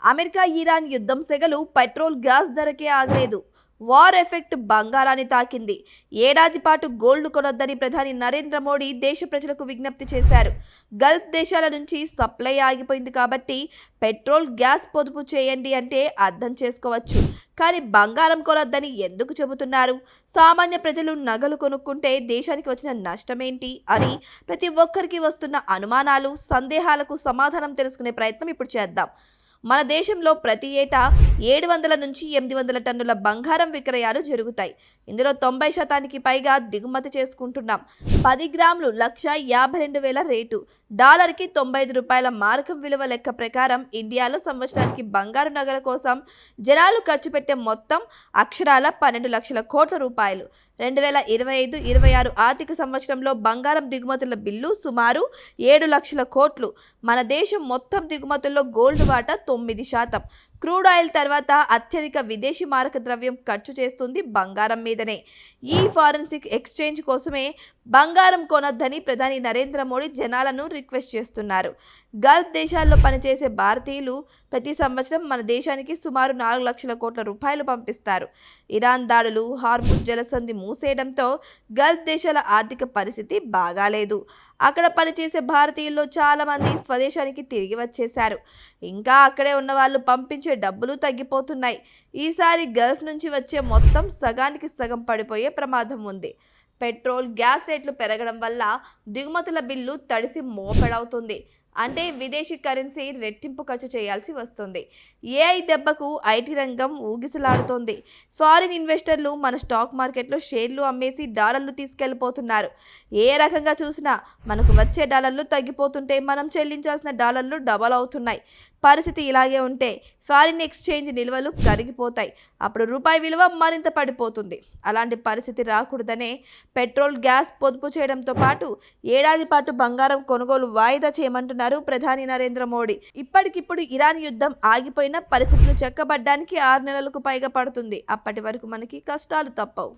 America Iran యుద్ధం సెగలు petrol gas ధరకే ఆగలేదు. వార్ ఎఫెక్ట్ బంగారాన్ని తాకింది. ఏడాది పాటు గోల్డ్ కొనొద్దని ప్రధాని నరేంద్ర మోడీ దేశ ప్రజలకు విజ్ఞప్తి చేశారు. గల్ఫ్ దేశాల నుంచి సప్లై ఆగిపోయింది కాబట్టి పెట్రోల్ గ్యాస్ పొదుపు చేయండి అంటే అర్థం చేసుకోవచ్చు. కానీ బంగారం కొనొద్దని ఎందుకు చెబుతున్నారు? సామాన్య ప్రజలు నగలు కొనుక్కుంటే దేశానికి వచ్చిన నష్టమేంటి అని ప్రతి ఒక్కరికి వస్తున్న అనుమానాలు, సందేహాలకు సమాధానం తెలుసుకునే ప్రయత్నం ఇప్పుడు చేద్దాం. మన దేశంలో ప్రతి ఏటా 700 నుంచి 800 టన్నుల బంగారం విక్రయాలు జరుగుతాయి. ఇందులో 90% పైగా దిగుమతి చేసుకుంటున్నాం. 10 గ్రాములు 1,52,000 రేటు. డాలర్కి 95 రూపాయల మారకం విలువ లెక్క ప్రకారం ఇండియాలో సంవత్సరానికి బంగారు నగల కోసం జనాలు ఖర్చు పెట్టే మొత్తం అక్షరాల 12 లక్షల కోట్ల రూపాయలు. 2025-26 ఆర్థిక సంవత్సరంలో బంగారం దిగుమతుల బిల్లు సుమారు 7 లక్షల కోట్లు. మన దేశం మొత్తం దిగుమతుల్లో గోల్డ్ వాటా 9%. క్రూడ్ ఆయిల్ తర్వాత అత్యధిక విదేశీ మారక ద్రవ్యం ఖర్చు చేస్తుంది బంగారం మీదనే. ఈ ఫారెన్సిక్ ఎక్స్చేంజ్ కోసమే బంగారం కొనొద్దని ప్రధాని నరేంద్ర మోడీ జనాలను రిక్వెస్ట్ చేస్తున్నారు. గల్ఫ్ దేశాల్లో పనిచేసే భారతీయులు ప్రతి సంవత్సరం మన దేశానికి సుమారు 4 లక్షల కోట్ల రూపాయలు పంపిస్తారు. ఇరాన్ దాడులు, హార్ముజ్ జలసంధి మూసేయడంతో గల్ఫ్ దేశాల ఆర్థిక పరిస్థితి బాగాలేదు. అక్కడ పనిచేసే భారతీయుల్లో చాలా మంది స్వదేశానికి తిరిగి వచ్చేశారు. ఇంకా అక్కడే ఉన్న వాళ్ళు పంపించే డబ్బులు తగ్గిపోతున్నాయి. ఈసారి గల్ఫ్ నుంచి వచ్చే మొత్తం సగానికి సగం పడిపోయే ప్రమాదం ఉంది. పెట్రోల్, గ్యాస్ రేట్లు పెరగడం వల్ల దిగుమతుల బిల్లు తడిసి మోపెడవుతుంది. అంటే విదేశీ కరెన్సీ రెట్టింపు ఖర్చు చేయాల్సి వస్తుంది. ఏఐ దెబ్బకు ఐటీ రంగం ఊగిసలాడుతోంది. ఫారిన్ ఇన్వెస్టర్లు మన స్టాక్ మార్కెట్లో షేర్లు అమ్మేసి డాలర్లు తీసుకెళ్లిపోతున్నారు. ఏ రకంగా చూసినా మనకు వచ్చే డాలర్లు తగ్గిపోతుంటే మనం చెల్లించాల్సిన డాలర్లు డబల్ అవుతున్నాయి. పరిస్థితి ఇలాగే ఉంటే ఫారిన్ ఎక్స్చేంజ్ నిల్వలు కరిగిపోతాయి. అప్పుడు రూపాయి విలువ మరింత పడిపోతుంది. అలాంటి పరిస్థితి రాకూడదనే పెట్రోల్, గ్యాస్ పొదుపు చేయడంతో పాటు ఏడాది పాటు బంగారం కొనుగోలు వాయిదా చేయమంటున్నారు ప్రధాని నరేంద్ర మోడీ. ఇప్పటికిప్పుడు ఇరాన్ యుద్ధం ఆగిపోయిన పరిస్థితులు చక్కబడ్డానికి 6 నెలలకు పైగా పడుతుంది. అప్పటి వరకు మనకి కష్టాలు తప్పవు.